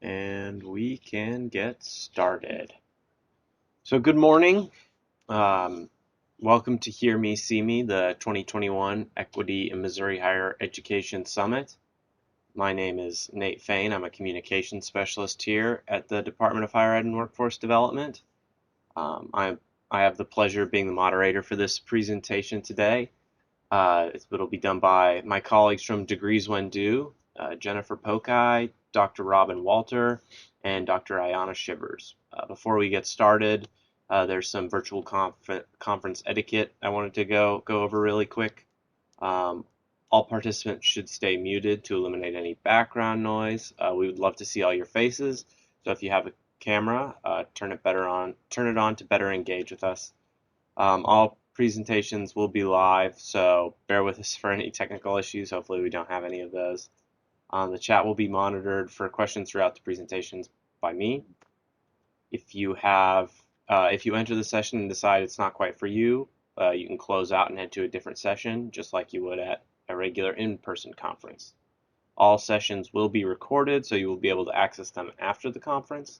And we can get started. So good morning. Um, Welcome to Hear Me, See Me, the 2021 Equity in Missouri Higher Education Summit. My name is Nate Fain. I'm a communications specialist here at the Department of Higher Ed and Workforce Development. I have the pleasure of being the moderator for this presentation today. It'll be done by my colleagues from Degrees When Due, Jennifer Pocai, Dr. Robyn Walter, and Dr. Ionia Shivers. Before we get started, there's some virtual conference etiquette I wanted to go over really quick. All participants should stay muted to eliminate any background noise. We would love to see all your faces, so if you have a camera, turn it on to better engage with us. All presentations will be live, so bear with us for any technical issues. Hopefully we don't have any of those. The chat will be monitored for questions throughout the presentations by me. If you enter the session and decide it's not quite for you, you can close out and head to a different session, just like you would at a regular in-person conference. All sessions will be recorded, so you will be able to access them after the conference.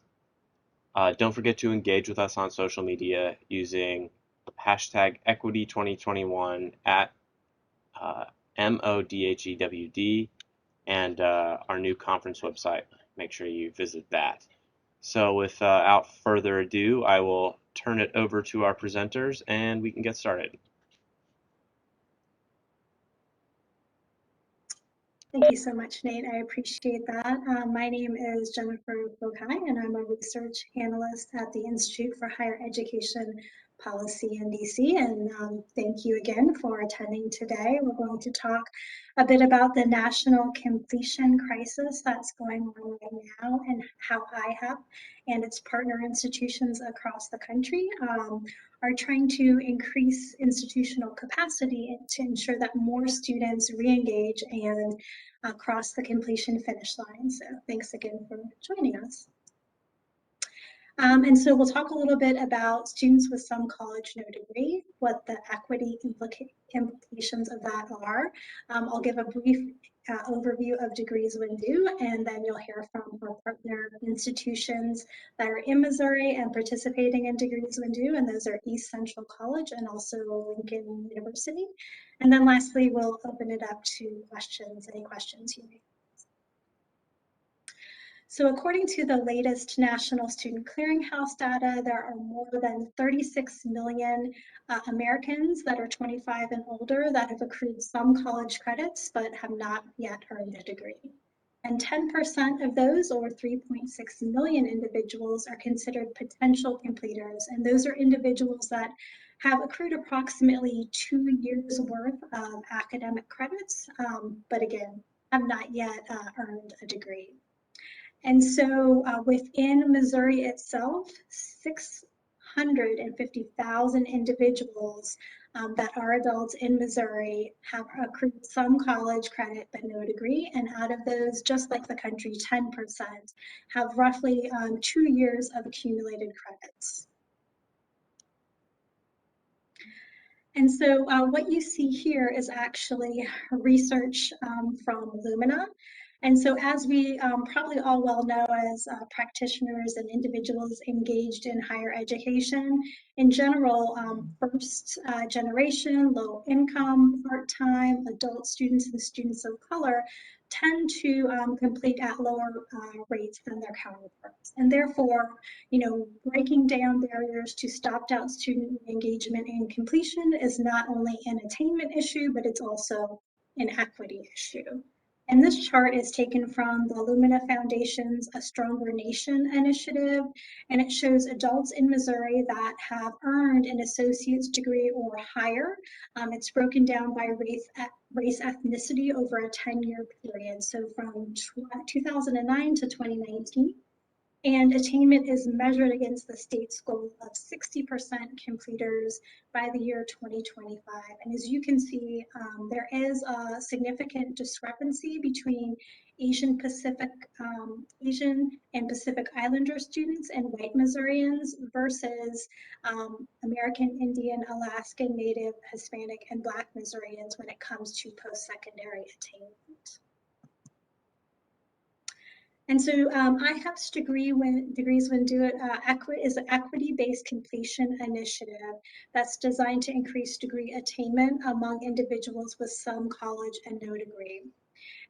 Don't forget to engage with us on social media using hashtag Equity2021 at MODHEWD and our new conference website. Make sure you visit that. So without further ado, I will turn it over to our presenters and we can get started. Thank you so much, Nate. I appreciate that. My name is Jennifer Pocai, and I'm a research analyst at the Institute for Higher Education Policy in DC. And thank you again for attending today. We're going to talk a bit about the national completion crisis that's going on right now and how IHAP and its partner institutions across the country are trying to increase institutional capacity to ensure that more students re-engage and cross the completion finish line. So thanks again for joining us. And so we'll talk a little bit about students with some college no degree, what the equity implications of that are. I'll give a brief overview of Degrees When Due, and then you'll hear from our partner institutions that are in Missouri and participating in Degrees When Due, and those are East Central College and also Lincoln University. And then lastly, we'll open it up to questions, any questions you may have. So according to the latest National Student Clearinghouse data, there are more than 36 million Americans that are 25 and older that have accrued some college credits but have not yet earned a degree. And 10% of those, or 3.6 million individuals, are considered potential completers. And those are individuals that have accrued approximately 2 years worth of academic credits, but again, have not yet earned a degree. And so within Missouri itself, 650,000 individuals that are adults in Missouri have accrued some college credit but no degree. And out of those, just like the country, 10% have roughly 2 years of accumulated credits. And so what you see here is actually research from Lumina. And so as we probably all well know as practitioners and individuals engaged in higher education, in general, first generation, low income, part-time, adult students and students of color tend to complete at lower rates than their counterparts. And therefore, breaking down barriers to stopped out student engagement and completion is not only an attainment issue, but it's also an equity issue. And this chart is taken from the Lumina Foundation's A Stronger Nation initiative, and it shows adults in Missouri that have earned an associate's degree or higher. It's broken down by race ethnicity over a 10-year period, so from 2009 to 2019. And attainment is measured against the state's goal of 60% completers by the year 2025. And as you can see, there is a significant discrepancy between Asian and Pacific Islander students and white Missourians versus American Indian, Alaskan Native, Hispanic, and Black Missourians when it comes to post-secondary attainment. And so IHAP's Degrees When Do It is an equity-based completion initiative that's designed to increase degree attainment among individuals with some college and no degree.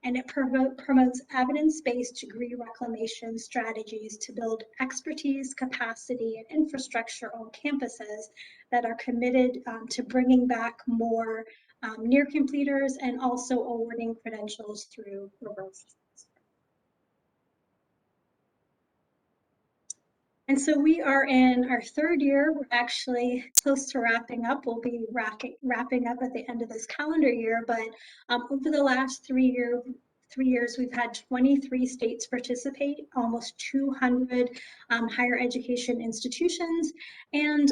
And it promotes evidence-based degree reclamation strategies to build expertise, capacity, and infrastructure on campuses that are committed to bringing back more near completers and also awarding credentials through reverse. And so we are in our third year. We're actually close to wrapping up. We'll be wrapping up at the end of this calendar year. But over the last 3 years, we've had 23 states participate, almost 200 higher education institutions, and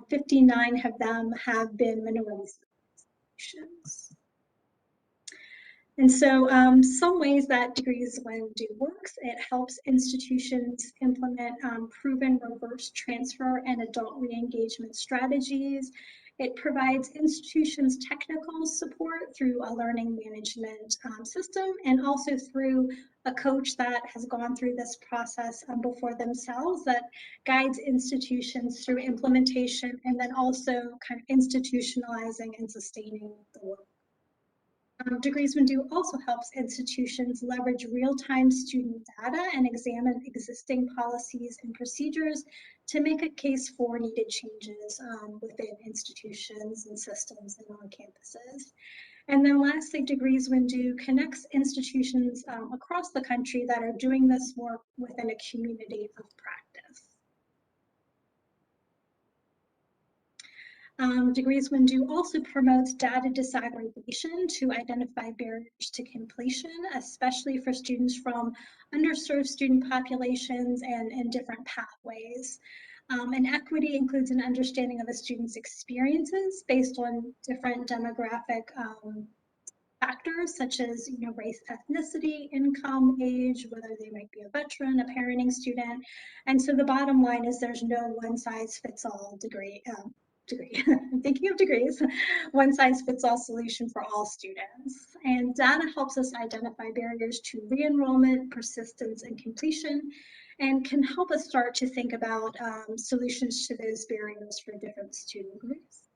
59 of them have been minority institutions. And so some ways that Degrees When Do works, it helps institutions implement proven reverse transfer and adult re-engagement strategies. It provides institutions technical support through a learning management system and also through a coach that has gone through this process before themselves that guides institutions through implementation and then also kind of institutionalizing and sustaining the work. Degrees When Do also helps institutions leverage real-time student data and examine existing policies and procedures to make a case for needed changes within institutions and systems and on campuses. And then lastly, Degrees When Do connects institutions across the country that are doing this work within a community of practice. Degrees When Do also promotes data disaggregation to identify barriers to completion, especially for students from underserved student populations and different pathways. And equity includes an understanding of a student's experiences based on different demographic factors such as race, ethnicity, income, age, whether they might be a veteran, a parenting student. And so the bottom line is there's no one size fits all degree. I'm thinking of degrees, one size fits all solution for all students. And data helps us identify barriers to re-enrollment, persistence, and completion, and can help us start to think about solutions to those barriers for different student groups.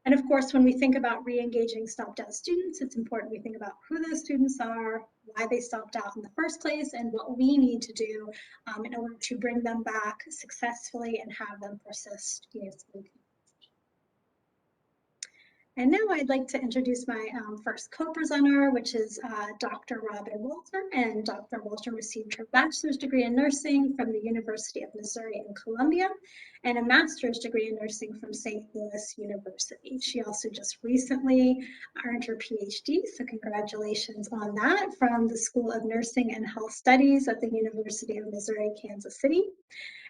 And of course, when we think about re-engaging stopped out students, it's important we think about who those students are, why they stopped out in the first place, and what we need to do in order to bring them back successfully and have them persist. And now I'd like to introduce my first co-presenter, which is Dr. Robyn Walter. And Dr. Walter received her bachelor's degree in nursing from the University of Missouri in Columbia and a master's degree in nursing from St. Louis University. She also just recently earned her PhD, so congratulations on that, from the School of Nursing and Health Studies at the University of Missouri, Kansas City.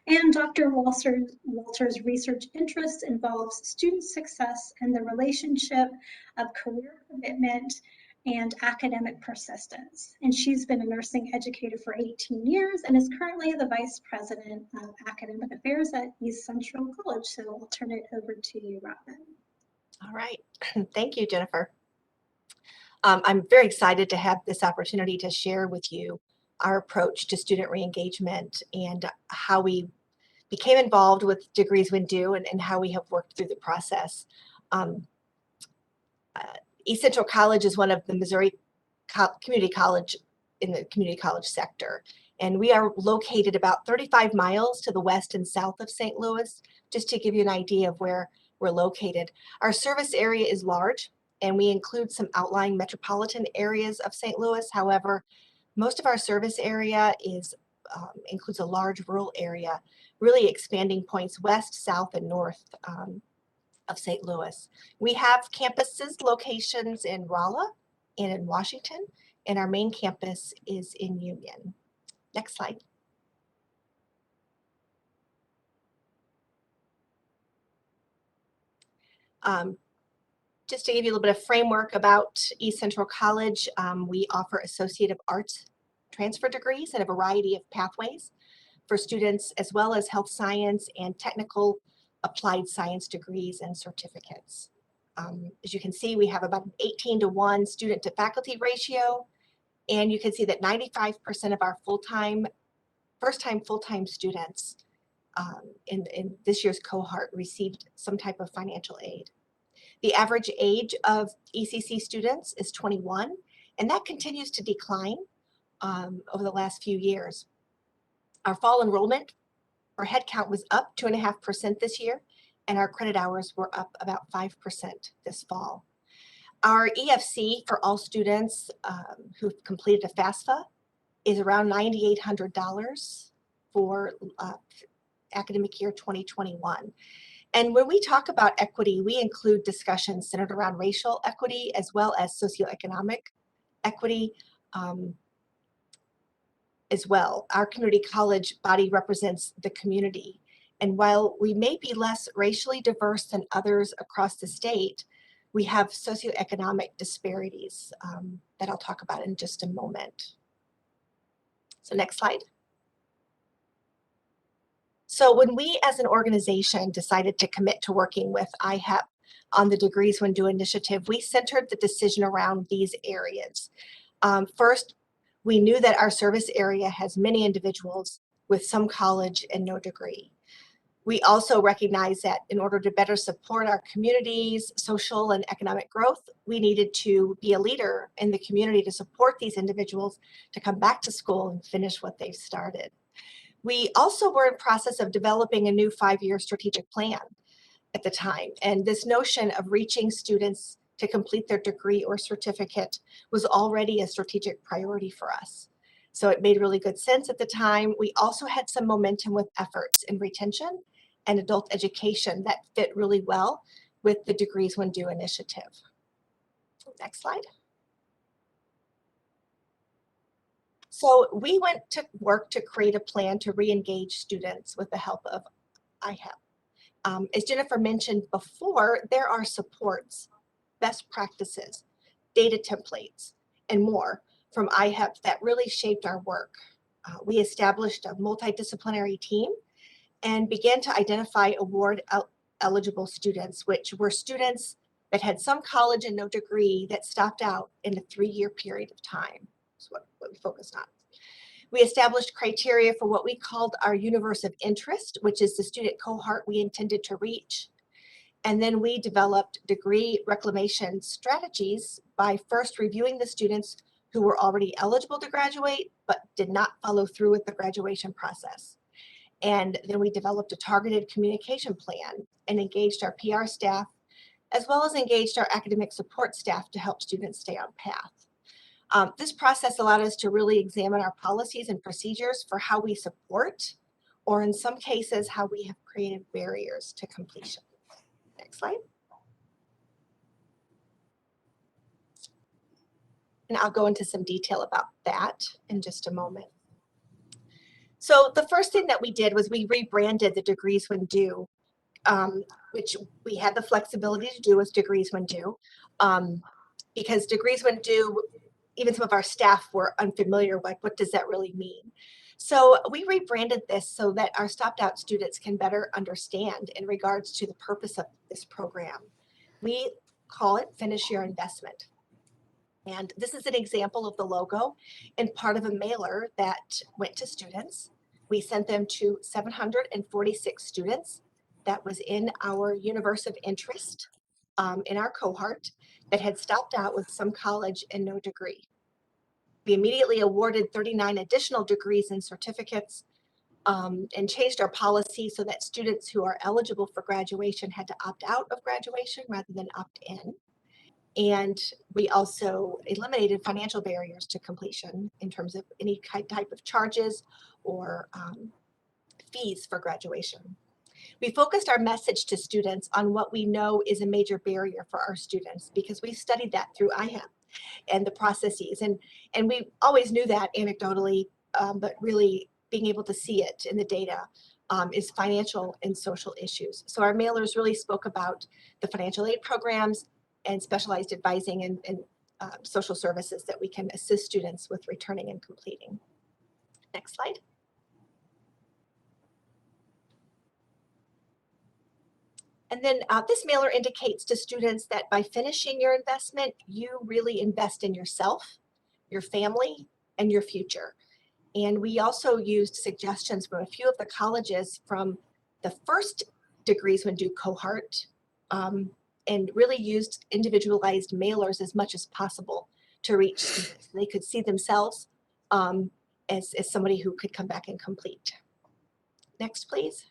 And Dr. Walter's research interest involves student success and the relationship of career commitment and academic persistence. And she's been a nursing educator for 18 years and is currently the Vice President of Academic Affairs at East Central College. So I'll turn it over to you, Robyn. All right. Thank you, Jennifer. I'm very excited to have this opportunity to share with you our approach to student re-engagement and how we became involved with Degrees When Do and how we have worked through the process. East Central College is one of the Missouri community college in the community college sector. And we are located about 35 miles to the west and south of St. Louis, just to give you an idea of where we're located. Our service area is large, and we include some outlying metropolitan areas of St. Louis. However, most of our service area includes a large rural area, really expanding points west, south, and north of St. Louis. We have campuses, locations in Rolla and in Washington, and our main campus is in Union. Next slide. Just to give you a little bit of framework about East Central College, we offer Associate of Arts transfer degrees in a variety of pathways for students, as well as health science and technical applied science degrees and certificates. As you can see, we have about an 18-to-1 student to faculty ratio, and you can see that 95% of our full-time first-time full-time students in this year's cohort received some type of financial aid. The average age of ECC students is 21, and that continues to decline over the last few years. Our fall enrollment for headcount was up 2.5% this year, and our credit hours were up about 5% this fall. Our EFC for all students who've completed a FAFSA is around $9,800 for academic year 2021. And when we talk about equity, we include discussions centered around racial equity as well as socioeconomic equity as well. Our community college body represents the community. And while we may be less racially diverse than others across the state, we have socioeconomic disparities that I'll talk about in just a moment. So next slide. So when we as an organization decided to commit to working with IHEP on the Degrees When Due initiative, we centered the decision around these areas. First, we knew that our service area has many individuals with some college and no degree. We also recognize that in order to better support our community's social and economic growth, we needed to be a leader in the community to support these individuals to come back to school and finish what they've started. We also were in process of developing a new 5-year strategic plan at the time, and this notion of reaching students to complete their degree or certificate was already a strategic priority for us. So it made really good sense at the time. We also had some momentum with efforts in retention and adult education that fit really well with the Degrees When Due initiative. Next slide. So we went to work to create a plan to re-engage students with the help of IHEP. As Jennifer mentioned before, there are supports, best practices, data templates, and more from IHEP that really shaped our work. We established a multidisciplinary team and began to identify award eligible students, which were students that had some college and no degree that stopped out in a 3-year period of time. That's what we focused on. We established criteria for what we called our universe of interest, which is the student cohort we intended to reach. And then we developed degree reclamation strategies by first reviewing the students who were already eligible to graduate, but did not follow through with the graduation process. And then we developed a targeted communication plan and engaged our PR staff, as well as engaged our academic support staff to help students stay on path. This process allowed us to really examine our policies and procedures for how we support, or in some cases, how we have created barriers to completion. Next slide. And I'll go into some detail about that in just a moment. So the first thing that we did was we rebranded the Degrees When Due, which we had the flexibility to do as Degrees When Due, because Degrees When Due, even some of our staff were unfamiliar with what does that really mean. So we rebranded this so that our stopped out students can better understand in regards to the purpose of this program. We call it Finish Your Investment. And this is an example of the logo and part of a mailer that went to students. We sent them to 746 students that was in our universe of interest in our cohort that had stopped out with some college and no degree. We immediately awarded 39 additional degrees and certificates and changed our policy so that students who are eligible for graduation had to opt out of graduation rather than opt in. And we also eliminated financial barriers to completion in terms of any type of charges or fees for graduation. We focused our message to students on what we know is a major barrier for our students because we studied that through IHEP and the processes. And we always knew that anecdotally, but really being able to see it in the data is financial and social issues. So our mailers really spoke about the financial aid programs and specialized advising and social services that we can assist students with returning and completing. Next slide. And then this mailer indicates to students that by finishing your investment, you really invest in yourself, your family, and your future. And we also used suggestions from a few of the colleges from the first degrees when do cohort, and really used individualized mailers as much as possible to reach students. They could see themselves as somebody who could come back and complete. Next, please.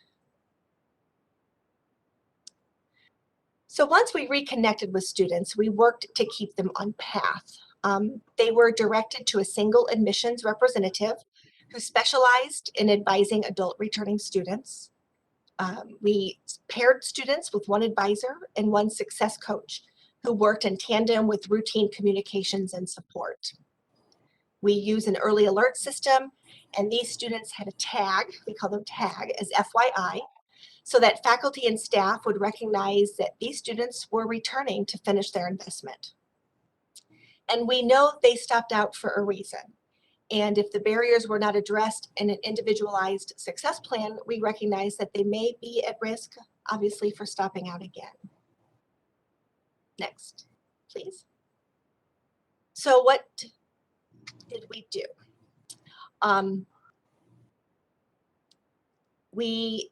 So once we reconnected with students, we worked to keep them on path. They were directed to a single admissions representative who specialized in advising adult returning students. We paired students with one advisor and one success coach who worked in tandem with routine communications and support. We use an early alert system, and these students had a tag, we call them tag, as FYI, so that faculty and staff would recognize that these students were returning to finish their investment. And we know they stopped out for a reason. And if the barriers were not addressed in an individualized success plan, we recognize that they may be at risk, obviously, for stopping out again. Next, please. So what did we do? We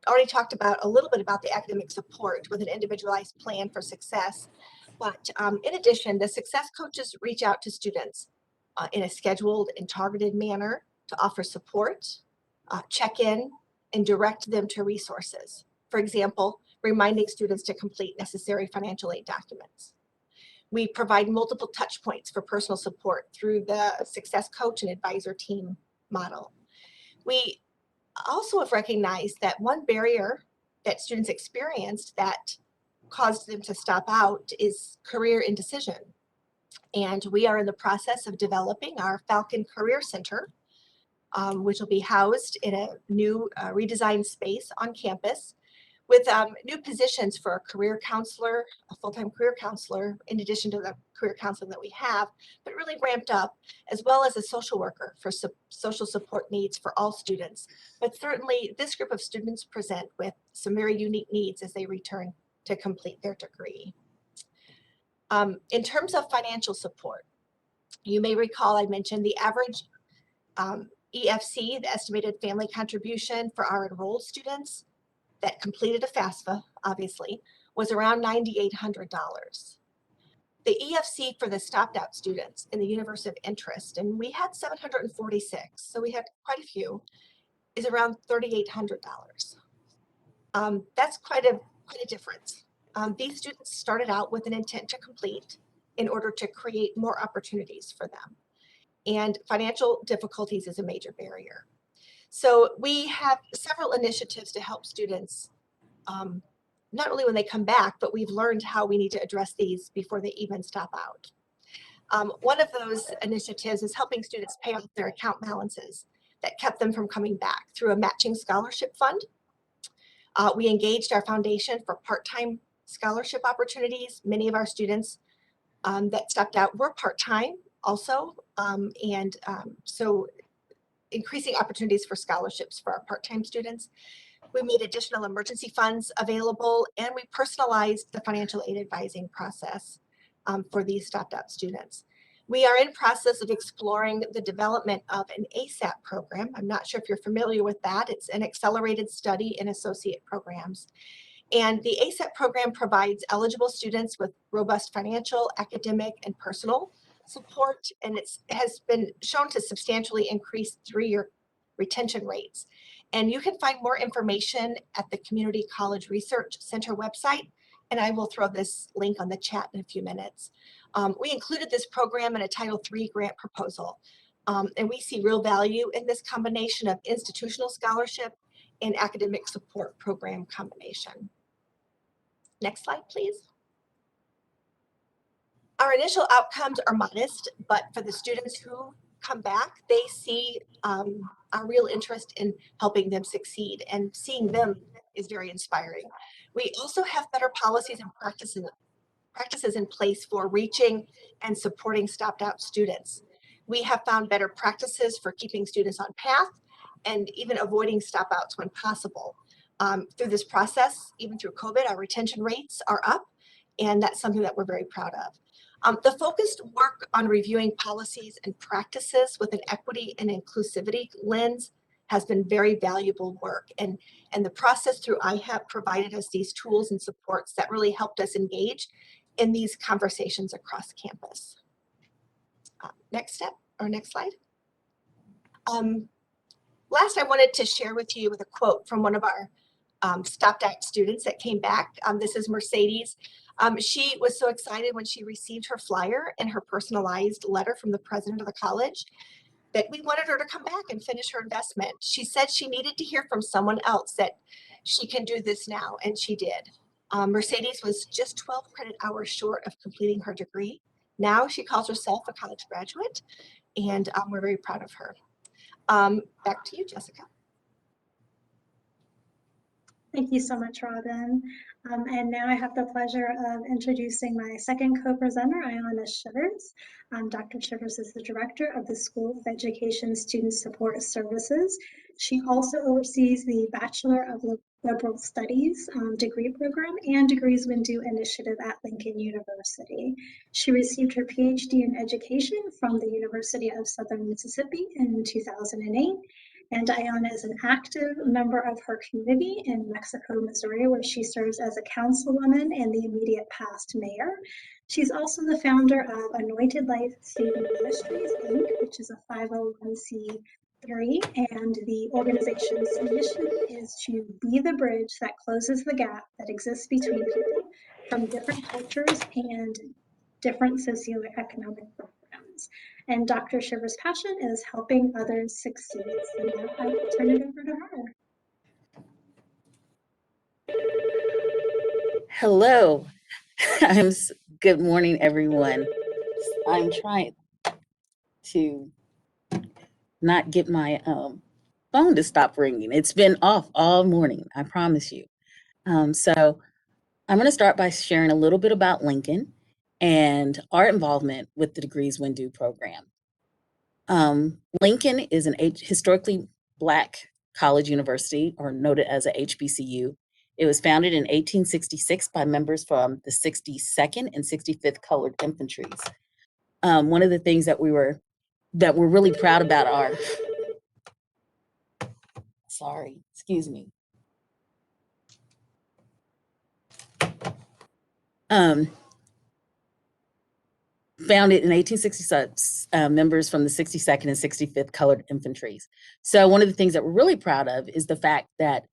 already talked about a little bit about the academic support with an individualized plan for success. But in addition, the success coaches reach out to students in a scheduled and targeted manner to offer support, check in, and direct them to resources. For example, reminding students to complete necessary financial aid documents. We provide multiple touch points for personal support through the success coach and advisor team model. We also have recognized that one barrier that students experienced that caused them to stop out is career indecision. And we are in the process of developing our Falcon Career Center, which will be housed in a new redesigned space on campus with new positions for a career counselor, a full-time career counselor, in addition to the career counseling that we have, but really ramped up, as well as a social worker for social support needs for all students. But certainly this group of students present with some very unique needs as they return to complete their degree. In terms of financial support, you may recall I mentioned the average EFC, the estimated family contribution for our enrolled students that completed a FAFSA, obviously, was around $9,800. The EFC for the stopped out students in the universe of interest, and we had 746, so we had quite a few, is around $3,800. That's quite a difference. These students started out with an intent to complete in order to create more opportunities for them. And financial difficulties is a major barrier. So we have several initiatives to help students, not only when they come back, but we've learned how we need to address these before they even stop out. One of those initiatives is helping students pay off their account balances that kept them from coming back through a matching scholarship fund. We engaged our foundation for part-time scholarship opportunities. Many of our students that stepped out were part-time also, so increasing opportunities for scholarships for our part-time students. We made additional emergency funds available, and we personalized the financial aid advising process for these stopped out students. We are in process of exploring the development of an ASAP program. I'm not sure if you're familiar with that. It's an accelerated study in associate programs. And the ASAP program provides eligible students with robust financial, academic, and personal support, and it has been shown to substantially increase 3-year retention rates. And you can find more information at the Community College Research Center website, and I will throw this link on the chat in a few minutes. We included this program in a Title III grant proposal, and we see real value in this combination of institutional scholarship and academic support program combination. Next slide, please. Our initial outcomes are modest, but for the students who come back, they see our real interest in helping them succeed, and seeing them is very inspiring. We also have better policies and practices in place for reaching and supporting stopped out students. We have found better practices for keeping students on path and even avoiding stop outs when possible. Through this process, even through COVID, our retention rates are up, and that's something that we're very proud of. The focused work on reviewing policies and practices with an equity and inclusivity lens has been very valuable work. And the process through IHEP provided us these tools and supports that really helped us engage in these conversations across campus. Next step, or next slide. Last, I wanted to share with you with a quote from one of our stopped act students that came back. This is Mercedes. She was so excited when she received her flyer and her personalized letter from the president of the college that we wanted her to come back and finish her investment. She said she needed to hear from someone else that she can do this now, and she did. Mercedes was just 12 credit hours short of completing her degree. Now she calls herself a college graduate, and we're very proud of her. Back to you, Jessica. Thank you so much, Robyn. And now I have the pleasure of introducing my second co-presenter, Ionia Shivers. Dr. Shivers is the director of the School of Education Student Support Services. She also oversees the Bachelor of Liberal Studies degree program and Degrees When Due initiative at Lincoln University. She received her PhD in education from the University of Southern Mississippi in 2008. And Ayanna is an active member of her community in Mexico, Missouri, where she serves as a councilwoman and the immediate past mayor. She's also the founder of Anointed Life Saving Ministries, Inc., which is a 501c3, and the organization's mission is to be the bridge that closes the gap that exists between people from different cultures and different socioeconomic backgrounds. And Dr. Shiver's passion is helping others succeed. So now I will turn it over to her. Hello. Good morning, everyone. I'm trying to not get my phone to stop ringing. It's been off all morning, I promise you. So I'm going to start by sharing a little bit about Lincoln and our involvement with the Degrees When Due program. Lincoln is an historically Black college university, or noted as a HBCU. It was founded in 1866 by members from the 62nd and 65th Colored Infantries. One of the things that we're really proud about our, founded in 1866, members from the 62nd and 65th Colored Infantries. So one of the things that we're really proud of is the fact that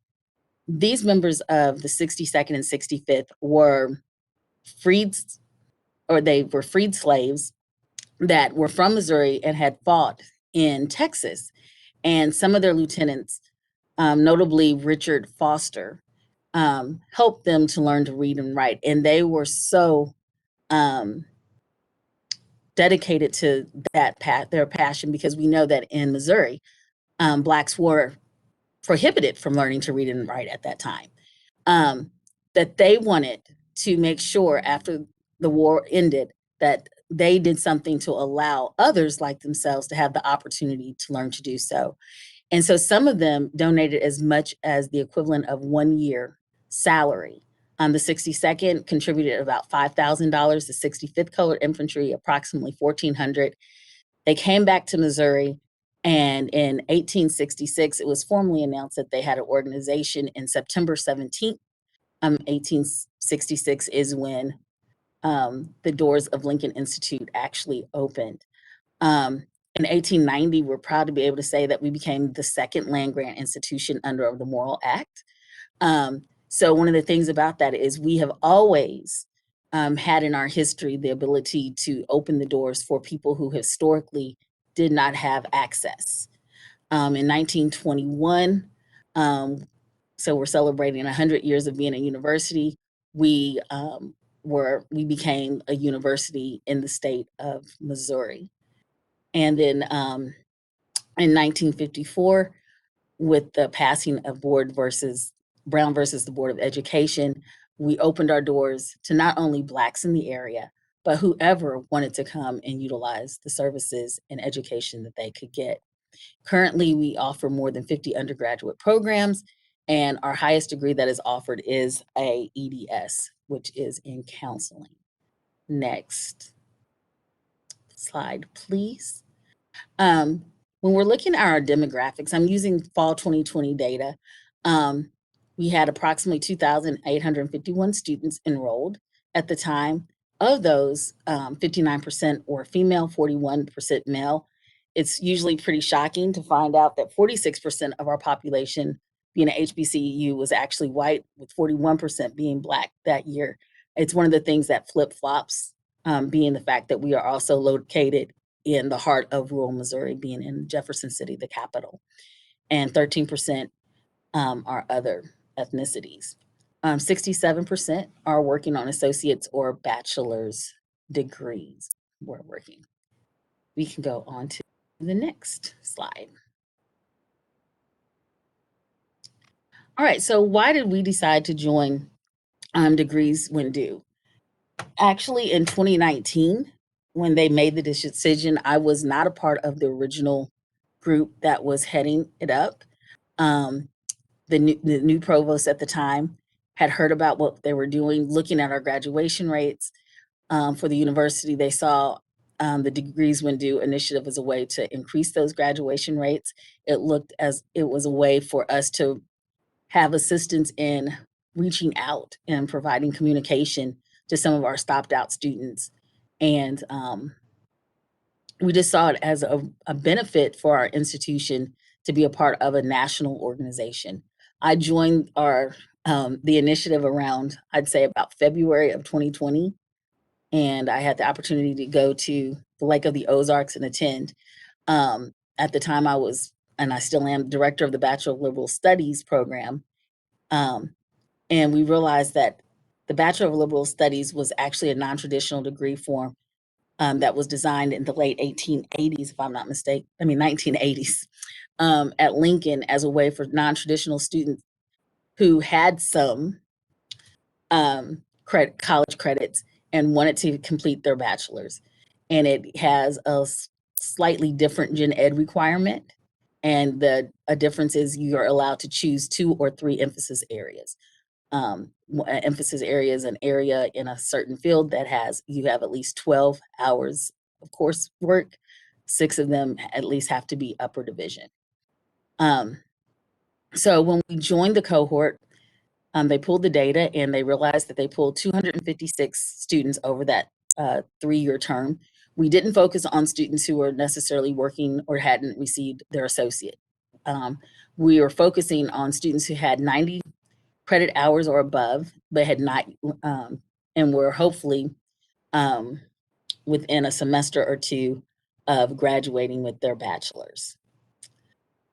these members of the 62nd and 65th were freed slaves that were from Missouri and had fought in Texas. And some of their lieutenants, notably Richard Foster, helped them to learn to read and write. And they were so dedicated to their passion, because we know that in Missouri, Blacks were prohibited from learning to read and write at that time. That they wanted to make sure after the war ended that they did something to allow others like themselves to have the opportunity to learn to do so. And so some of them donated as much as the equivalent of 1 year salary. The 62nd contributed about $5,000, the 65th Colored Infantry approximately $1,400. They came back to Missouri, and in 1866, it was formally announced that they had an organization. In September 17th, 1866 is when the doors of Lincoln Institute actually opened. In 1890, we're proud to be able to say that we became the second land-grant institution under the Morrill Act. So one of the things about that is we have always had in our history the ability to open the doors for people who historically did not have access. In 1921, so we're celebrating 100 years of being a university, we became a university in the state of Missouri. And then in 1954, with the passing of Brown versus the Board of Education, we opened our doors to not only Blacks in the area, but whoever wanted to come and utilize the services and education that they could get. Currently, we offer more than 50 undergraduate programs, and our highest degree that is offered is a EDS, which is in counseling. Next. slide, please. When we're looking at our demographics, I'm using fall 2020 data. We had approximately 2,851 students enrolled at the time. Of those, 59% were female, 41% male. It's usually pretty shocking to find out that 46% of our population being an HBCU was actually white, with 41% being Black that year. It's one of the things that flip-flops, being the fact that we are also located in the heart of rural Missouri, being in Jefferson City, the capital, and 13% are other ethnicities. 67% are working on associate's or bachelor's degrees. We're working. We can go on to the next slide. All right, so why did we decide to join Degrees When Due? Actually, in 2019, when they made the decision, I was not a part of the original group that was heading it up. The new provost at the time had heard about what they were doing, looking at our graduation rates for the university. They saw the Degrees When Due initiative as a way to increase those graduation rates. It looked as it was a way for us to have assistance in reaching out and providing communication to some of our stopped out students. And we just saw it as a benefit for our institution to be a part of a national organization. I joined the initiative around, I'd say, about February of 2020. And I had the opportunity to go to the Lake of the Ozarks and attend. At the time I was, and I still am, director of the Bachelor of Liberal Studies program. And we realized that the Bachelor of Liberal Studies was actually a non-traditional degree form that was designed in the late 1880s, if I'm not mistaken, 1980s, at Lincoln as a way for non-traditional students who had some college credits and wanted to complete their bachelor's. And it has a slightly different gen ed requirement. And a difference is you're allowed to choose 2 or 3 emphasis areas. Emphasis area is an area in a certain field that you have at least 12 hours of coursework. 6 of them at least have to be upper division. So when we joined the cohort, they pulled the data and they realized that they pulled 256 students over that 3-year term. We didn't focus on students who were necessarily working or hadn't received their associate. We were focusing on students who had 90 credit hours or above, but had not, and were hopefully within a semester or 2 of graduating with their bachelor's.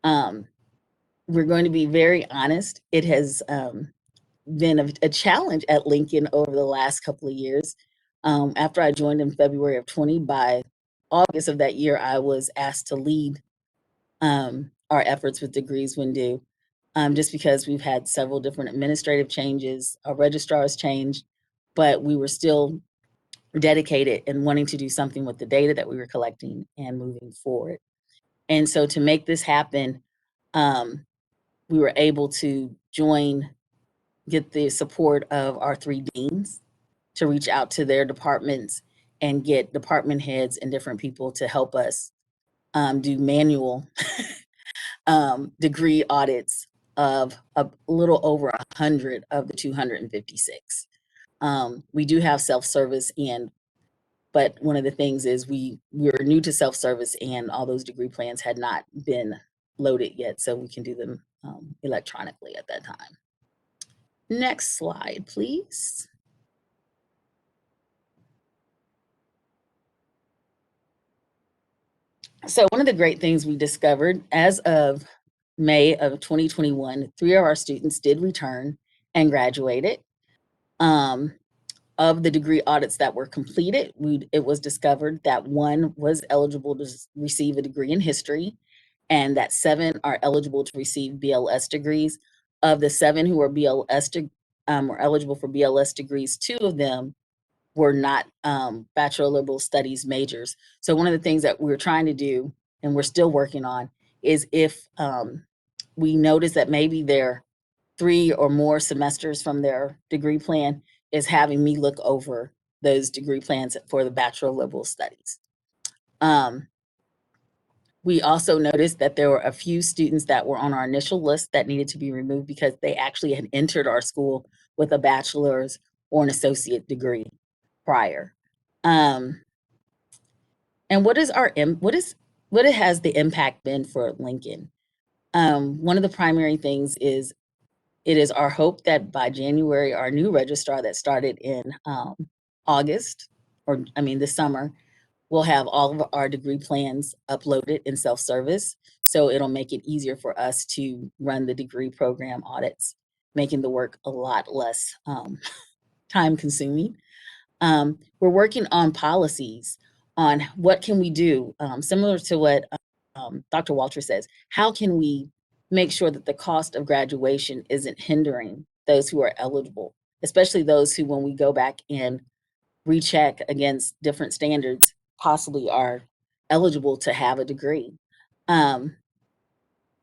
We're going to be very honest. It has been a challenge at Lincoln over the last couple of years. After I joined in February of 20, by August of that year, I was asked to lead our efforts with Degrees When Due, just because we've had several different administrative changes, our registrars changed, but we were still dedicated and wanting to do something with the data that we were collecting and moving forward. And so to make this happen, we were able to get the support of our 3 deans to reach out to their departments and get department heads and different people to help us do manual degree audits of a little over 100 of the 256. We do have self-service, but one of the things is we were new to self-service and all those degree plans had not been loaded yet, so we can do them electronically at that time. Next slide, please. So one of the great things we discovered as of May of 2021, 3 of our students did return and graduated. Of the degree audits that were completed, it was discovered that 1 was eligible to receive a degree in history and that 7 are eligible to receive BLS degrees. Of the 7 who were were eligible for BLS degrees, 2 of them were not Bachelor of Liberal Studies majors. So one of the things that we're trying to do, and we're still working on, is if we notice that maybe they're 3 or more semesters from their degree plan, is having me look over those degree plans for the Bachelor of Liberal Studies. We also noticed that there were a few students that were on our initial list that needed to be removed because they actually had entered our school with a bachelor's or an associate degree prior. And what has the impact been for Lincoln? One of the primary things is it is our hope that by January, our new registrar that started in August, this summer, we'll have all of our degree plans uploaded in self-service. So it'll make it easier for us to run the degree program audits, making the work a lot less time consuming. We're working on policies on what can we do, similar to what Dr. Walter says, how can we make sure that the cost of graduation isn't hindering those who are eligible, especially those who, when we go back and recheck against different standards, possibly are eligible to have a degree. And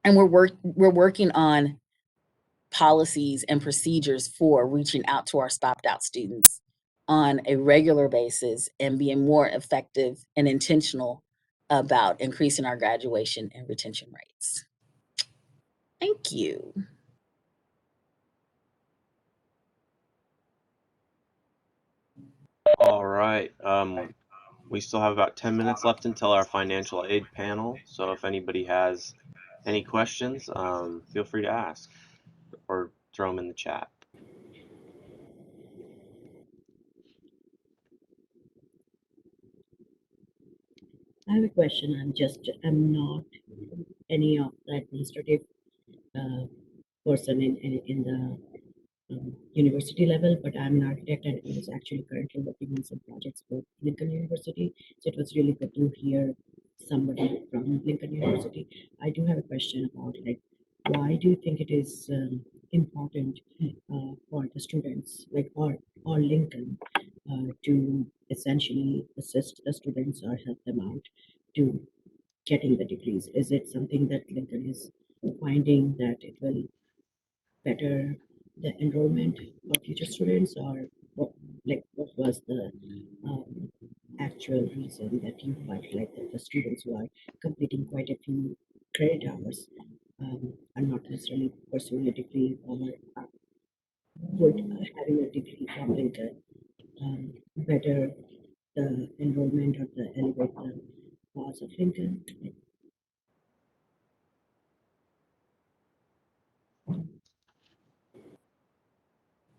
we're working on policies and procedures for reaching out to our stopped out students on a regular basis and being more effective and intentional about increasing our graduation and retention rates. Thank you. All right. We still have about 10 minutes left until our financial aid panel. So if anybody has any questions, feel free to ask or throw them in the chat. I have a question. I'm not any of the administrative person in the university level, but I'm an architect and I was actually currently working on some projects with Lincoln University. So it was really good to hear somebody from Lincoln University. I do have a question about, like, why do you think it is important for the students, like, or Lincoln, to essentially assist the students or help them out to getting the degrees? Is it something that Lincoln is finding that it will better the enrollment for future students, or what was the actual reason that you felt like that the students who are completing quite a few credit hours are not necessarily pursuing a degree, or would having a degree from Lincoln better the enrollment or the elevate the cause of Lincoln?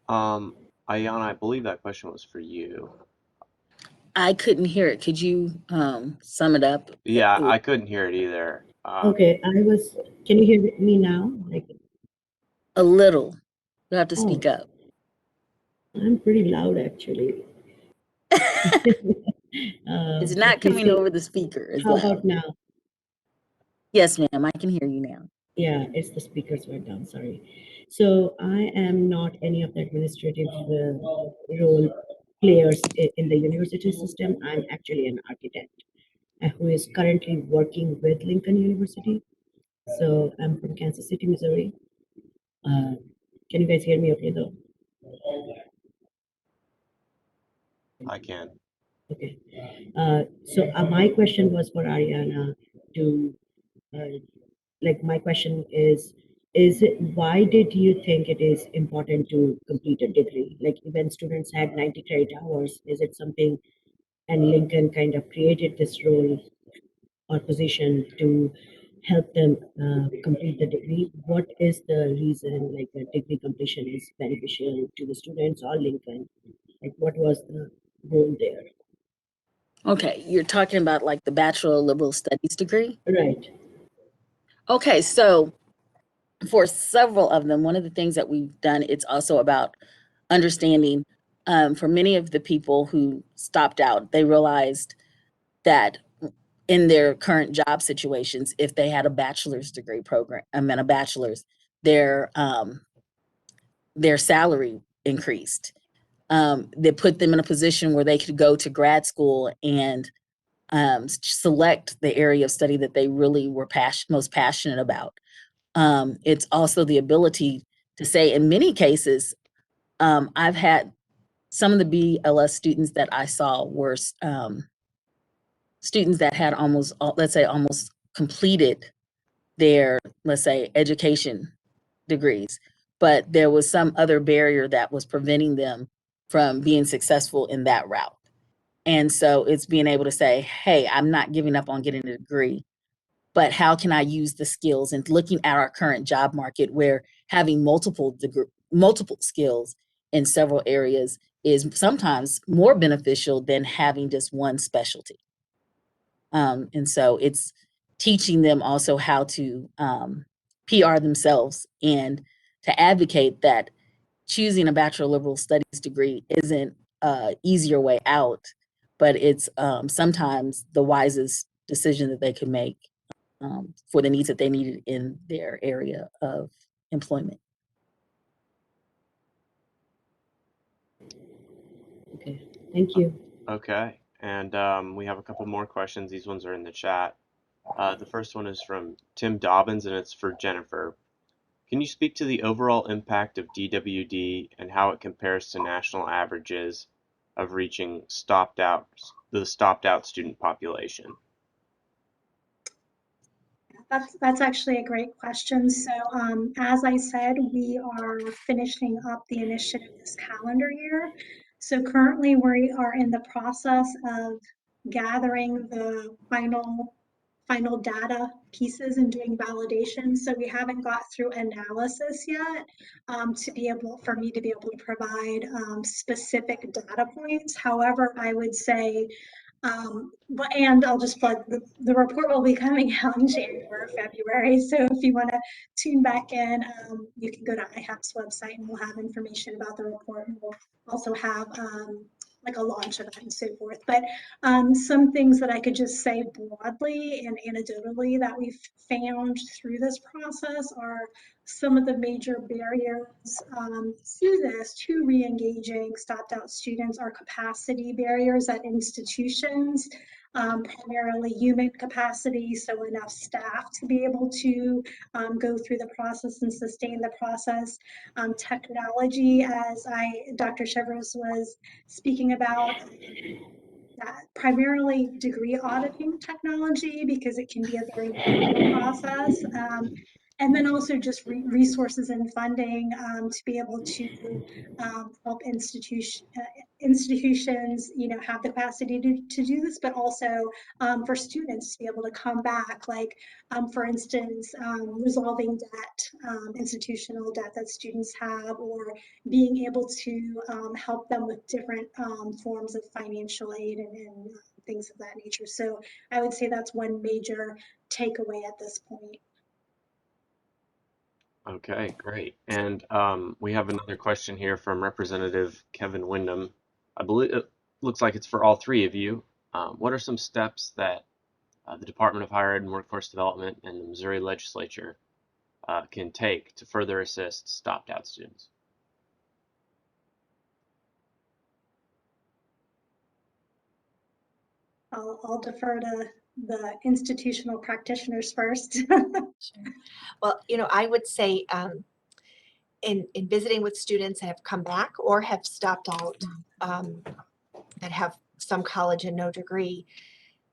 Ayanna, I believe that question was for you. I couldn't hear it. Could you sum it up? Yeah, I couldn't hear it either. Okay, can you hear me now? Like, A little. You have to speak oh, up. I'm pretty loud actually. It's not Okay, coming so over the speaker as how loud. about now? Yes, ma'am, I can hear you now. Yeah, it's the speakers were down, sorry. So I am not any of the administrative role players in the university system. I'm actually an architect who is currently working with Lincoln University. So I'm from Kansas City, Missouri. Can you guys hear me okay though? I can. Okay. So my question was for Ayanna to, my question is it, why did you think it is important to complete a degree? Like, when students had 90 credit hours, is it something, and Lincoln kind of created this role or position to help them complete the degree? What is the reason, like, the degree completion is beneficial to the students or Lincoln? Like, what was the goal there? Okay, you're talking about like the Bachelor of Liberal Studies degree? Right. Okay, so for several of them, one of the things that we've done, it's also about understanding, for many of the people who stopped out, they realized that in their current job situations, if they had a bachelor's degree program, a bachelor's, their salary increased. They put them in a position where they could go to grad school and select the area of study that they really were most passionate about. It's also the ability to say, in many cases, I've had some of the BLS students that I saw were students that had almost completed their, let's say, education degrees, but there was some other barrier that was preventing them from being successful in that route. And so it's being able to say, hey, I'm not giving up on getting a degree, but how can I use the skills, and looking at our current job market where having multiple skills in several areas is sometimes more beneficial than having just one specialty. And so it's teaching them also how to PR themselves and to advocate that choosing a Bachelor of Liberal Studies degree isn't an easier way out, but it's sometimes the wisest decision that they could make for the needs that they needed in their area of employment. Okay, thank you. Okay, and we have a couple more questions. These ones are in the chat. The first one is from Tim Dobbins, and it's for Jennifer. Can you speak to the overall impact of DWD and how it compares to national averages of reaching the stopped out student population? That's actually a great question. So as I said, we are finishing up the initiative this calendar year. So currently we are in the process of gathering the final data pieces and doing validation. So we haven't got through analysis yet for me to be able to provide specific data points. However, I would say and I'll just plug the report will be coming out in January or February. So if you want to tune back in, you can go to IHAP's website and we'll have information about the report. And we'll also have like a launch event and so forth. But some things that I could just say broadly and anecdotally that we've found through this process are some of the major barriers to re-engaging stopped out students are capacity barriers at institutions, primarily human capacity, so enough staff to be able to go through the process and sustain the process. Technology, as Dr. Shivers was speaking about, primarily degree auditing technology because it can be a very manual process. And then also just resources and funding to be able to help institutions, have the capacity to do this, but also for students to be able to come back, like for instance, resolving debt, institutional debt that students have, or being able to help them with different forms of financial aid and things of that nature. So I would say that's one major takeaway at this point. Okay, great. And we have another question here from Representative Kevin Windham. I believe it looks like it's for all three of you. What are some steps that the Department of Higher Ed and Workforce Development and the Missouri Legislature can take to further assist stopped out students? I'll defer to the institutional practitioners first. Sure. Well, I would say in visiting with students that have come back or have stopped out, that have some college and no degree,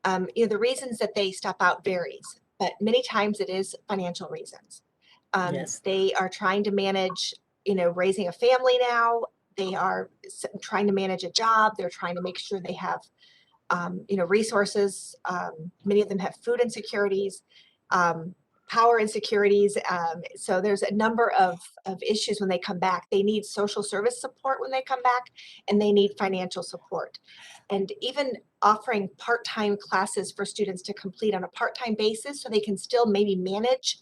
the reasons that they stop out varies, but many times it is financial reasons. Yes. They are trying to manage, raising a family now. They are trying to manage a job. They're trying to make sure they have, resources. Many of them have food insecurities, power insecurities. So there's a number of issues when they come back. They need social service support when they come back, and they need financial support. And even offering part-time classes for students to complete on a part-time basis so they can still maybe manage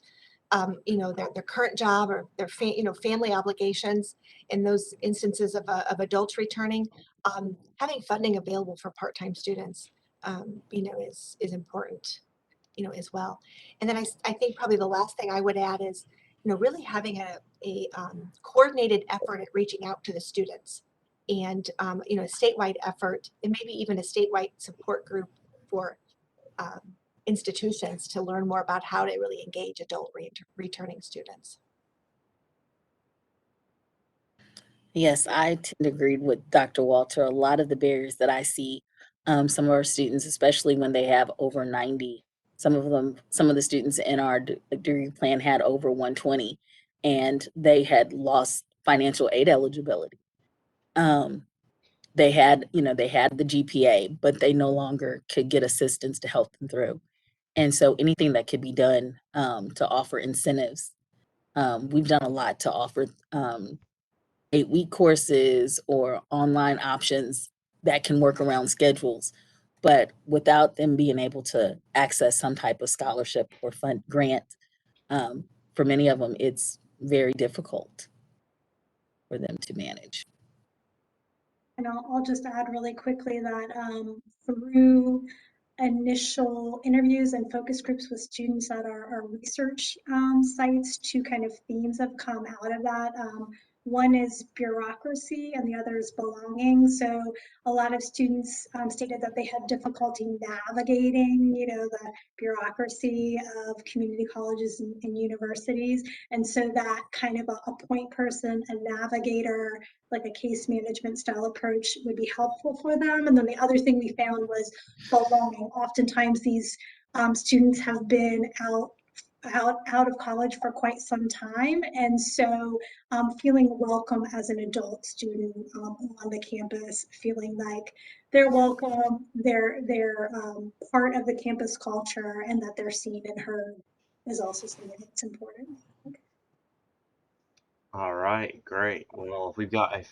their current job or their family obligations in those instances of adults returning. Having funding available for part-time students is important as well. And then I think probably the last thing I would add is really having a coordinated effort at reaching out to the students, and a statewide effort, and maybe even a statewide support group for institutions to learn more about how to really engage adult returning students. Yes, I tend to agree with Dr. Walter. A lot of the barriers that I see some of our students, especially when they have over 90. Some of the students in our degree plan had over 120, and they had lost financial aid eligibility. They had the GPA, but they no longer could get assistance to help them through. And so anything that could be done to offer incentives, we've done a lot to offer 8-week courses or online options that can work around schedules. But without them being able to access some type of scholarship or fund grant, for many of them, it's very difficult for them to manage. And I'll just add really quickly that through initial interviews and focus groups with students at our research sites, two kind of themes have come out of that. One is bureaucracy and the other is belonging. So a lot of students stated that they had difficulty navigating, the bureaucracy of community colleges and universities. And so that kind of a point person, a navigator, like a case management style approach would be helpful for them. And then the other thing we found was belonging. Oftentimes these students have been out of college for quite some time, and so feeling welcome as an adult student on the campus, feeling like they're welcome, they're part of the campus culture, and that they're seen and heard is also something that's important. All right, great. Well, we've got a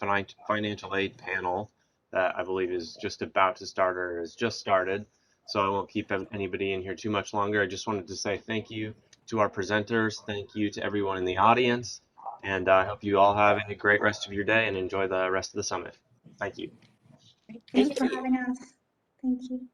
financial aid panel that I believe is just about to start or has just started, so I won't keep anybody in here too much longer. I just wanted to say thank you to our presenters, thank you to everyone in the audience, and I hope you all have a great rest of your day and enjoy the rest of the summit. Thank you. Thanks Thank for you. having us. Thank you.